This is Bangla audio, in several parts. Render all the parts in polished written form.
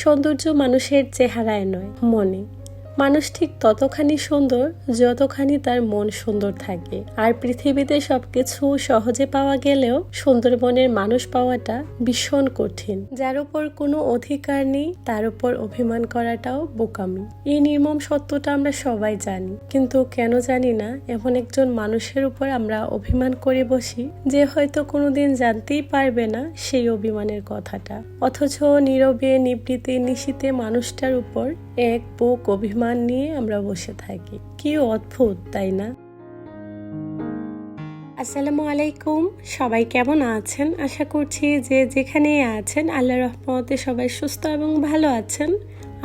সৌন্দর্য মানুষের চেহারায় নয়, মনে। মানুষ ঠিক ততখানি সুন্দর যতখানি তার মন সুন্দর থাকে। আর পৃথিবীতে সবকিছু সহজে পাওয়া গেলেও সুন্দর মনের মানুষ পাওয়াটা ভীষণ কঠিন। যার উপর কোনো অধিকার নেই তার উপর অভিমান করাটাও বোকামি। এই নির্মম সত্যটা আমরা সবাই জানি, কিন্তু কেন জানি না এমন একজন মানুষের উপর আমরা অভিমান করে বসি যে হয়তো কোনোদিন জানতেই পারবে না সেই অভিমানের কথাটা। অথচ নীরবে নিবৃতে নিশীতে মানুষটার উপর এক বুক অভিমান নিয়ে আমরা বসে থাকি। কি অদ্ভুত, তাই না? আসসালামু আলাইকুম, সবাই কেমন আছেন? আশা করছি যে যেখানে আছেন আল্লাহর রহমতে সবাই সুস্থ এবং ভালো আছেন।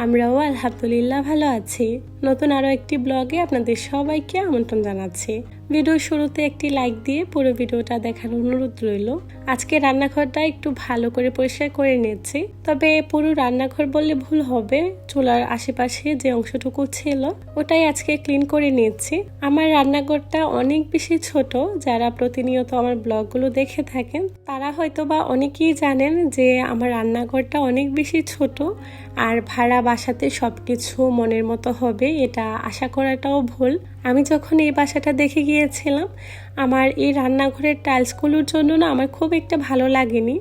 আমরাও আলহামদুলিল্লাহ ভালো আছি। নতুন আরো একটি ব্লগে আপনাদের সবাইকে আমন্ত্রণ জানাচ্ছি। ভিডিওর শুরুতে একটি লাইক দিয়ে পুরো ভিডিওটা দেখার অনুরোধ রইল। আজকে রান্নাঘরটা একটু ভালো করে পরিষ্কার করে নিচ্ছি, তবে পুরো রান্নাঘর বললে ভুল হবে। চুলার আশেপাশে যে অংশটুকু ছিল ওটাই আজকে ক্লিন করে নিচ্ছি। আমার রান্নাঘরটা অনেক বেশি ছোট। যারা প্রতিনিয়ত আমার ব্লগগুলো দেখে থাকেন তারা হয়তো বা অনেকেই জানেন যে আমার রান্নাঘরটা অনেক বেশি ছোট। আর ভাড়া বাসাতে সবকিছু মনের মতো হবে এটা আশা করাটাও ভুল। আমি যখন এই বাসাটা দেখে গিয়েছিলাম, আমার এই রান্নাঘরের টাইলসগুলোর জন্য না আমার খুব একটা ভালো লাগেনি।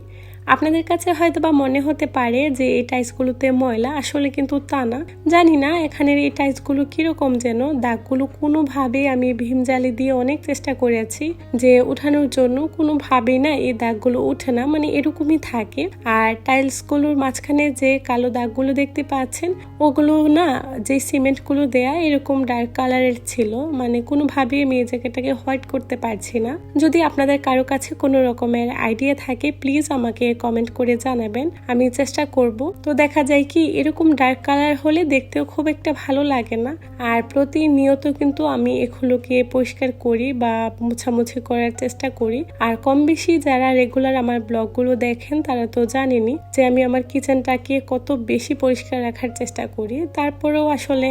আপনাদের কাছে হয়তো বা মনে হতে পারে যে এই টাইলসগুলোতে ময়লা, আসলে কিন্তু তা না। জানি না এখানের এই টাইলসগুলো কিরকম যেন, দাগগুলো কোনোভাবেই আমি ভীম জালি দিয়ে অনেক চেষ্টা করেছি যে উঠানোর জন্য, কোনোভাবেই না এই দাগগুলো উঠে না, মানে এরকমই থাকে। আর টাইলসগুলোর মাঝখানে যে কালো দাগগুলো দেখতে পাচ্ছেন ওগুলো না, যে সিমেন্টগুলো দেয়া এরকম ডার্ক কালারের ছিল, মানে কোনোভাবেই আমি এই জায়গাটাকে হোয়াইট করতে পারছি না। যদি আপনাদের কারো কাছে কোনো রকমের আইডিয়া থাকে প্লিজ আমাকে কমেন্ট করে জানাবেন, আমি চেষ্টা করব। তো দেখা যায় কি এরকম ডার্ক কালার হলে দেখতেও খুব একটা ভালো লাগে না। আর প্রতিনিয়ত কিন্তু আমি এগুলোকে পরিষ্কার করি বা মুছামুছি করার চেষ্টা করি। আর কম বেশি যারা রেগুলার আমার ব্লগগুলো দেখেন তারা তো জানেনই যে আমি আমার কিচেনটাকে কত বেশি পরিষ্কার রাখার চেষ্টা করি। তারপরেও আসলে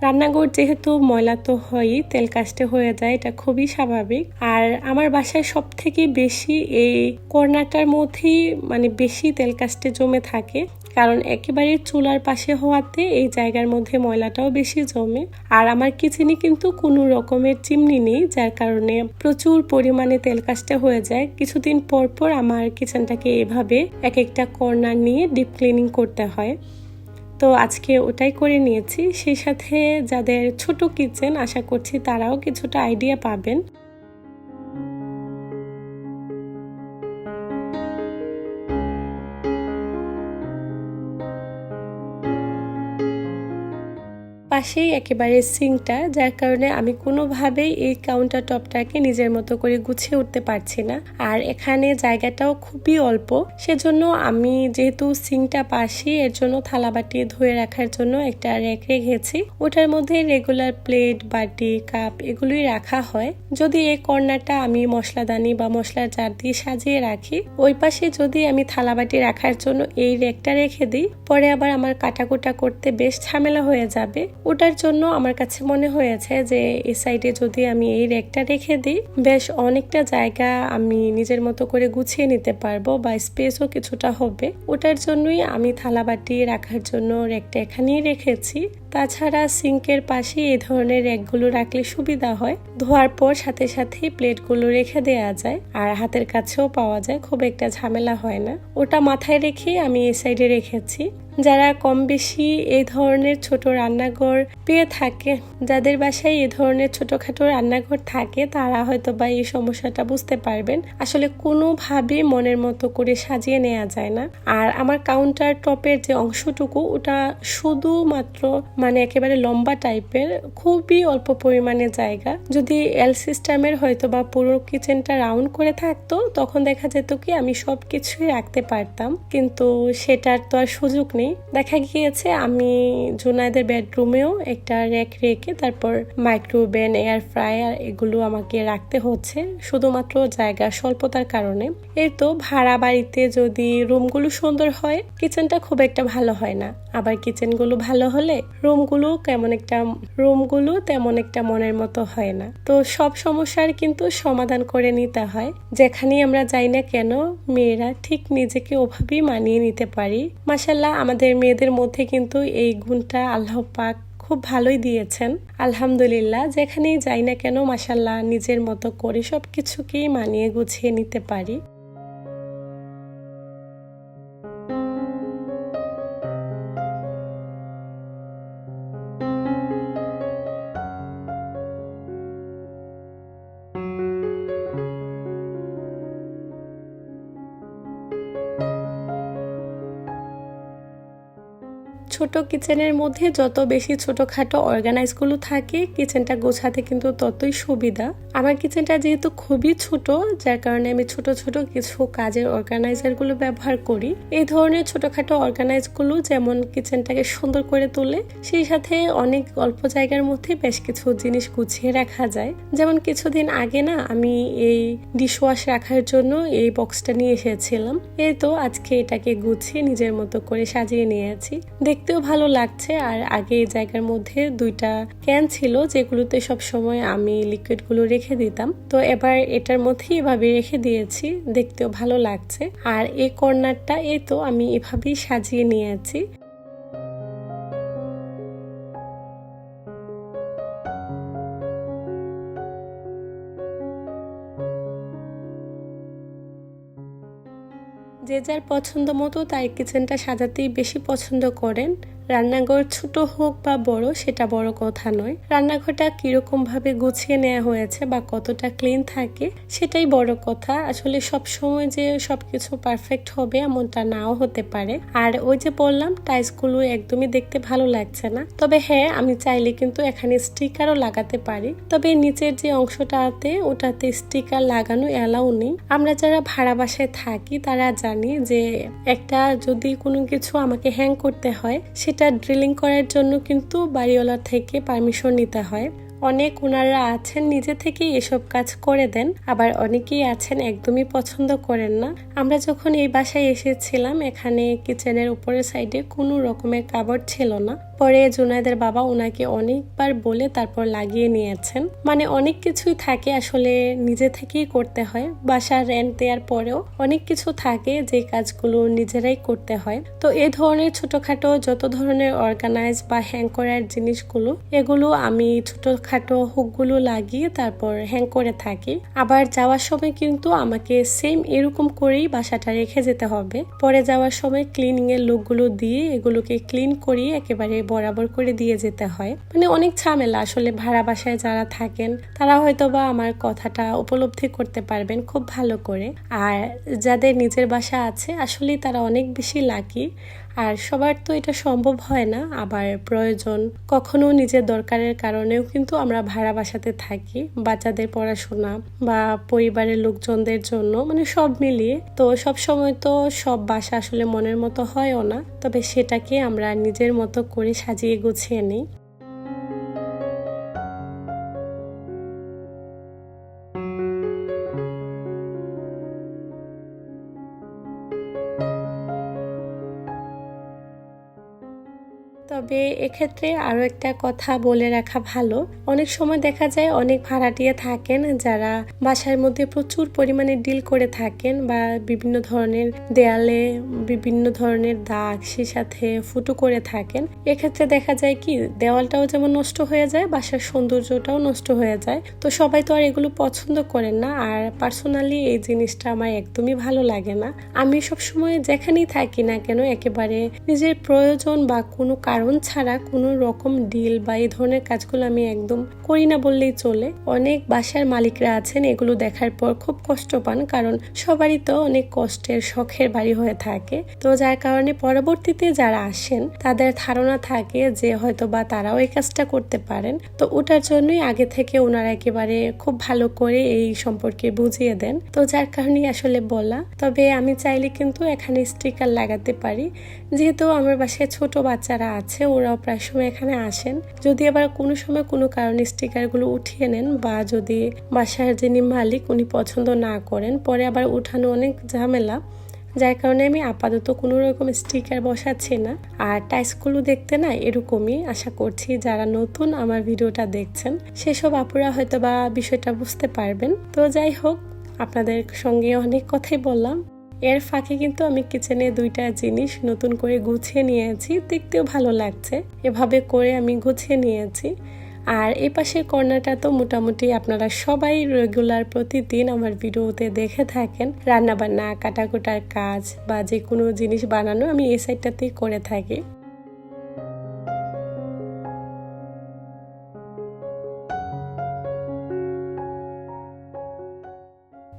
রান্নাঘর যেহেতু ময়লা তো হয়ই, তেল কাস্টে হয়ে যায়, এটা খুবই স্বাভাবিক। আর আমার বাসায় সব থেকে বেশি এই কর্নারটার মধ্যেই মানে বেশি তেল কাস্টে জমে থাকে, কারণ একেবারে চুলার পাশে হওয়াতে এই জায়গার মধ্যে ময়লাটাও বেশি জমে। আর আমার কিচেনে কিন্তু কোনো রকমের চিমনি নেই, যার কারণে প্রচুর পরিমাণে তেল কাস্টে হয়ে যায়। কিছুদিন পর পর আমার কিচেনটাকে এভাবে এক একটা কর্নার নিয়ে ডিপ ক্লিনিং করতে হয়। তো আজকে ওটাই করে নিয়েছি। সেই সাথে যাদের ছোট কিচেন আশা করছি তারাও কিছুটা আইডিয়া পাবেন। পাশেই একেবারে সিঙ্কটা, যার কারণে আমি কোনোভাবেই এই কাউন্টার টপটাকে নিজের মতো করে গুছিয়ে উঠতে পারছি না। আর এখানে জায়গাটাও খুবই অল্প, সেজন্য আমি যেহেতু সিঙ্কটা পাশে, এর জন্য থালাবাটি ধুয়ে রাখার জন্য একটা র্যাক রেখেছি। ওটার মধ্যে রেগুলার প্লেট, বাটি, কাপ এগুলোই রাখা হয়। যদি এই কর্নারটা আমি মশলাদানি বা মশলার জার দিয়ে সাজিয়ে রাখি, ওই পাশে যদি আমি থালাবাটি রাখার জন্য এই র্যাকটা রেখে দিই, পরে আবার আমার কাটাকুটা করতে বেশ ঝামেলা হয়ে যাবে। ওটার জন্য আমার কাছে মনে হয়েছে যে এই সাইডে যদি আমি এই র্যাকটা রেখে দিই, বেশ অনেকটা জায়গা আমি নিজের মতো করে গুছিয়ে নিতে পারবো বা স্পেসও কিছুটা হবে। ওটার জন্যই আমি থালাবাটি রাখার জন্য র্যাকটা এখানেই রেখেছি। তাছাড়া সিঙ্কের পাশে এই ধরনের র্যাকগুলো রাখলে সুবিধা হয়, ধোয়ার পর সাথে সাথে প্লেটগুলো রেখে দেওয়া যায় আর হাতের কাছেও পাওয়া যায়, খুব একটা ঝামেলা হয় না। ওটা মাথায় রেখে আমি এই সাইডে রেখেছি। যারা কম বেশি এই ধরনের ছোট রান্নাঘর পেয়ে থাকে, যাদের বাসায় এই ধরনের ছোটখাটো রান্নাঘর থাকে, তারা হয়তো বা এই সমস্যাটা বুঝতে পারবেন। আসলে কোনোভাবে মনের মতো করে সাজিয়ে নেওয়া যায় না। আর আমার কাউন্টার টপের যে অংশটুকু ওটা শুধুমাত্র মানে একেবারে লম্বা টাইপের, খুবই অল্প পরিমাণে জায়গা। যদি এল সিস্টেমের হয়তো বা পুরো কিচেনটা রাউন্ড করে থাকতো তখন দেখা যেত কি আমি সবকিছুই রাখতে পারতাম, কিন্তু সেটার তো আর সুযোগ নেই। দেখা গিয়েছে আমি জুনাইদের বেডরুমেও একটা র্যাক রেখে তারপর মাইক্রোওভেন, এয়ার ফ্রায়ার এগুলো আমাকে রাখতে হচ্ছে শুধুমাত্র জায়গা স্বল্পতার কারণে। এর তো ভাড়া বাড়িতে যদি রুমগুলো সুন্দর হয় কিচেনটা খুব একটা ভালো হয় না। আবার কিচেনগুলো ভালো হলে রুমগুলো তেমন একটা মনের মতো হয় না। তো সব সমস্যার কিন্তু সমাধান করে নিতে হয়। যেখানেই আমরা যাই না কেন মেয়েরা ঠিক নিজেকে ওভাবেই মানিয়ে নিতে পারি। মাশাআল্লাহ, আমাদের মেয়েদের মধ্যে কিন্তু এই গুণটা আল্লাহ পাক খুব ভালোই দিয়েছেন। আলহামদুলিল্লাহ, যেখানেই যাই না কেন মাশাআল্লাহ নিজের মতো করে সবকিছুকেই মানিয়ে গুছিয়ে নিতে পারি। ছোট কিচেনের মধ্যে যত বেশি ছোটখাটো অর্গানাইজগুলো থাকে কিচেনটা গোছাতে কিন্তু ততই সুবিধা। আমার কিচেনটা যেহেতু খুবই ছোট, যার কারণে আমি ছোট ছোট কিছু কাজের অর্গানাইজারগুলো ব্যবহার করি। এই ধরনের ছোটখাটো অর্গানাইজগুলো যেমন কিচেনটাকে সুন্দর করে তোলে, সেই সাথে অনেক অল্প জায়গার মধ্যে বেশ কিছু জিনিস গুছিয়ে রাখা যায়। যেমন কিছুদিন আগে না আমি এই ডিশওয়াশ রাখার জন্য এই বক্সটা নিয়ে এসেছিলাম। এই তো আজকে এটাকে গুছিয়ে নিজের মতো করে সাজিয়ে নিয়েছি। দেখতেও ভালো লাগছে। আর আগে এই জায়গার মধ্যে 2টা ক্যান ছিল যেগুলোতে সব সময় আমি লিকুইডগুলো রেখে দিতাম। তো এবার এটার মধ্যে এভাবে রেখে দিয়েছি, দেখতেও ভালো লাগছে। আর এই কর্নারটা এই তো আমি এভাবেই সাজিয়ে নিয়েছি। যে যার পছন্দ মতো তার কিচেনটা সাজাতেই বেশি পছন্দ করেন। রান্নাঘর ছোট হোক বা বড় সেটা বড় কথা নয়, রান্নাঘরটা কিরকম ভাবে গুছিয়ে নেওয়া হয়েছে বা কতটা ক্লিন থাকে সেটাই বড় কথা। আসলে সব সময় যে সবকিছু পারফেক্ট হবে এমনটা নাও হতে পারে। আর ওই যে বললাম টাইলসগুলো একদমই দেখতে ভালো লাগছে না, তবে হ্যাঁ আমি চাইলে কিন্তু এখানে স্টিকারও লাগাতে পারি। তবে নিচের যে অংশটাতে ওটাতে স্টিকার লাগানো এলাও নেই। আমরা যারা ভাড়া বাসায় থাকি তারা জানি যে একটা যদি কোনো কিছু আমাকে হ্যাং করতে হয় সেটা ড্রিলিং করার জন্য কিন্তু বাড়িওয়ালা থেকে পারমিশন নিতে হয়। অনেক ওনারা আছেন নিজে থেকেই এসব কাজ করে দেন, আবার অনেকেই আছেন একদমই পছন্দ করেন না। আমরা যখন এই বাসায় এসেছিলাম এখানে কিচেনের উপরের সাইডে কোনো রকমের কাবার্ড ছিল না। পরে জুনায়েদের বাবা ওনাকে অনেকবার বলে তারপর লাগিয়ে নিয়েছেন। মানে অনেক কিছুই থাকে আসলে নিজে থেকেই করতে হয়। বাসার রেন্ট দেওয়ার পরেও অনেক কিছু থাকে যে কাজগুলো নিজেরাই করতে হয়। তো এই ধরনের ছোটখাটো যত ধরনের অর্গানাইজ বা হ্যাং করার জিনিসগুলো এগুলো আমি ছোটখাটো হুকগুলো লাগিয়ে তারপর হ্যাং করে থাকি। আবার যাওয়ার সময় কিন্তু আমাকে সেম এরকম করেই বাসাটা রেখে যেতে হবে। পরে যাওয়ার সময় ক্লিনিং এর লোকগুলো দিয়ে এগুলোকে ক্লিন করিয়ে একেবারে বরাবর করে দিয়ে যেতে হয়। মানে অনেক ঝামেলা। আসলে ভাড়া বাসায় যারা থাকেন তারা হয়তো বা আমার কথাটা উপলব্ধি করতে পারবেন খুব ভালো করে। আর যাদের নিজের বাসা আছে আসলে তারা অনেক বেশি লাকি। আর সবার তো এটা সম্ভব হয় না, আবার প্রয়োজন কখনো নিজের দরকারের কারণেও কিন্তু আমরা ভাড়া বাসাতে থাকি, বাচ্চাদের পড়াশোনা বা পরিবারের লোকজনদের জন্য, মানে সব মিলিয়ে। তো সব সময় তো সব বাসা আসলে মনের মতো হয়ও না, তবে সেটাকে আমরা নিজের মতো করে সাজিয়ে গুছিয়ে নিই। তবে এক্ষেত্রে আরো একটা কথা বলে রাখা ভালো, অনেক সময় দেখা যায় অনেক ভাড়াটিয়া থাকেন যারা বাসার মধ্যে প্রচুর পরিমাণে ডিল করে থাকেন বা বিভিন্ন ধরনের দেয়ালে বিভিন্ন ধরনের দাগ সে সাথে ফুটো করে থাকেন। এক্ষেত্রে দেখা যায় কি দেওয়ালটাও যেমন নষ্ট হয়ে যায়, বাসার সৌন্দর্যটাও নষ্ট হয়ে যায়। তো সবাই তো আর এগুলো পছন্দ করেন না। আর পার্সোনালি এই জিনিসটা আমার একদমই ভালো লাগে না। আমি সবসময় যেখানেই থাকি না কেন একেবারে নিজের প্রয়োজন বা কোনো কারণ ছাড়া কোনো রকম ডিল বা এই ধরনের কাজগুলো আমি একদম করি না বললেই চলে। অনেক বাসার মালিকরা আছেন এগুলো দেখার পর খুব কষ্ট পান, কারণ সবারই তো অনেক কষ্টের শখের বাড়ি হয়ে থাকে। তো যার কারণে পরবর্তীতে যারা আসেন তাদের ধারণা থাকে যে হয়তো বা তারাও এই কাজটা করতে পারেন। তো ওটার জন্যই আগে থেকে ওনারা একেবারে খুব ভালো করে এই সম্পর্কে বুঝিয়ে দেন। তো যার কারণে আসলে বলা। তবে আমি চাইলে কিন্তু এখানে স্টিকার লাগাতে পারি, যেহেতু আমার বাসায় ছোট বাচ্চারা আছে ওরাও প্রায় সময় এখানে আসেন। যদি আবার কোনো সময় কোনো কারণে স্টিকারগুলো উঠিয়ে নেন বা যদি বাসার যিনি মালিক উনি পছন্দ না করেন, পরে আবার উঠানো অনেক ঝামেলা। যার কারণে আমি আপাতত কোনো রকম স্টিকার বসাচ্ছি না। আর টাইলসগুলো দেখতে না এরকমই, আশা করছি যারা নতুন আমার ভিডিওটা দেখছেন সেসব আপুরা হয়তো বা বিষয়টা বুঝতে পারবেন। তো যাই হোক, আপনাদের সঙ্গে অনেক কথাই বললাম। এর ফাঁকে কিন্তু আমি কিচেনে 2টা জিনিস নতুন করে গুছিয়ে নিয়েছি, দেখতেও ভালো লাগছে। এভাবে করে আমি গুছিয়ে নিয়েছি। আর এই পাশের কর্নারটা তো মোটামুটি আপনারা সবাই রেগুলার প্রতিদিন আমার ভিডিওতে দেখে থাকেন। রান্নাবান্না, কাটাকুটার কাজ বা যে কোনো জিনিস বানানো আমি এই সাইডটাতেই করে থাকি।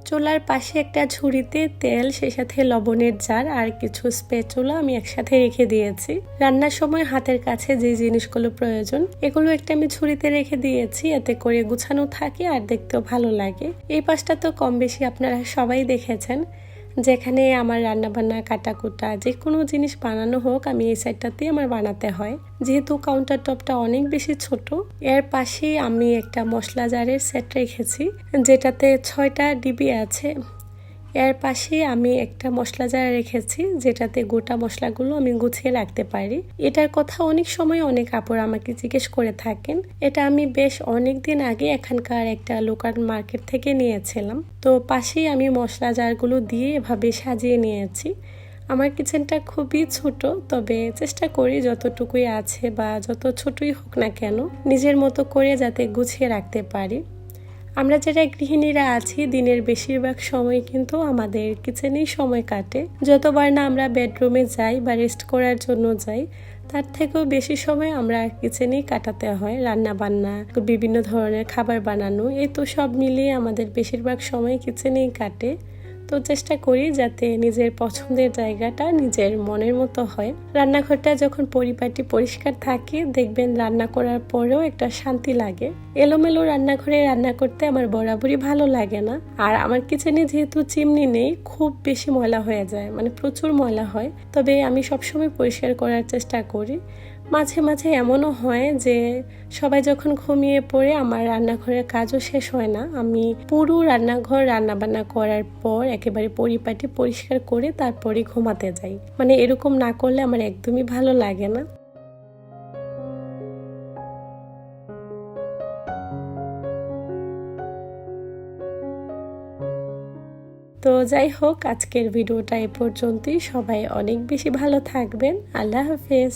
চুলার পাশে একটা ঝুড়িতে তেল, সেই সাথে লবণের জার আর কিছু স্প্যাচুলা আমি একসাথে রেখে দিয়েছি। রান্নার সময় হাতের কাছে যে জিনিসগুলো প্রয়োজন এগুলো একটা আমি ঝুড়িতে রেখে দিয়েছি, এতে করে গুছানো থাকে আর দেখতেও ভালো লাগে। এই পাশটা তো কম বেশি আপনারা সবাই দেখেছেন, যেখানে আমার রান্নাবান্না, কাটাকুটা যে কোনো জিনিস বানানো হোক আমি এই সাইডটাতেই আমার বানাতে হয়, যেহেতু কাউন্টার টপটা অনেক বেশি ছোট। এর পাশেই আমি একটা মশলা জারের সেট রেখেছি যেটাতে 6টা ডিবি আছে। এর পাশে আমি একটা মশলা জার রেখেছি যেটাতে গোটা মশলাগুলো আমি গুছিয়ে রাখতে পারি। এটার কথা অনেক সময় অনেক আপুরা আমাকে জিজ্ঞেস করে থাকেন। এটা আমি বেশ অনেক দিন আগে এখানকার একটা লোকাল মার্কেট থেকে নিয়েছিলাম। তো পাশেই আমি মশলা জারগুলো দিয়ে এভাবে সাজিয়ে নিয়েছি। আমার কিচেনটা খুবই ছোট, তবে চেষ্টা করি যতটুকুই আছে বা যত ছোটই হোক না কেন নিজের মতো করে যাতে গুছিয়ে রাখতে পারি। আমরা যারা গৃহিণীরা আছি দিনের বেশিরভাগ সময় কিন্তু আমাদের কিচেনেই সময় কাটে। যতবার না আমরা বেডরুমে যাই বা রেস্ট করার জন্য যাই, তার থেকেও বেশি সময় আমরা কিচেনেই কাটাতে হয়। রান্না বান্না, বিভিন্ন ধরনের খাবার বানানো, এই তো সব মিলিয়ে আমাদের বেশিরভাগ সময় কিচেনেই কাটে। তো চেষ্টা করি যাতে নিজের পছন্দের জায়গাটা নিজের মনের মতো হয়। রান্নাঘরটা যখন পরিপাটি পরিষ্কার থাকে দেখবেন রান্না করার পরেও একটা শান্তি লাগে। এলোমেলো রান্নাঘরে রান্না করতে আমার বরাবরই ভালো লাগে না। আর আমার কিচেনে যেহেতু চিমনি নেই, খুব বেশি ময়লা হয়ে যায়, মানে প্রচুর ময়লা হয়। তবে আমি সবসময় পরিষ্কার করার চেষ্টা করি। মাঝে মাঝে এমনও হয় যে সবাই যখন ঘুমিয়ে পড়ে আমার রান্নাঘরের কাজও শেষ হয় না, আমি পুরো রান্নাঘর রান্নাবান্না করার পর একেবারে পরিপাটি পরিষ্কার করে তারপরে ঘুমাতে যাই। মানে এরকম না করলে আমার একদমই ভালো লাগে না। তো যাই হোক, আজকের ভিডিওটা এ পর্যন্তই। সবাই অনেক বেশি ভালো থাকবেন। আল্লাহ হাফেজ।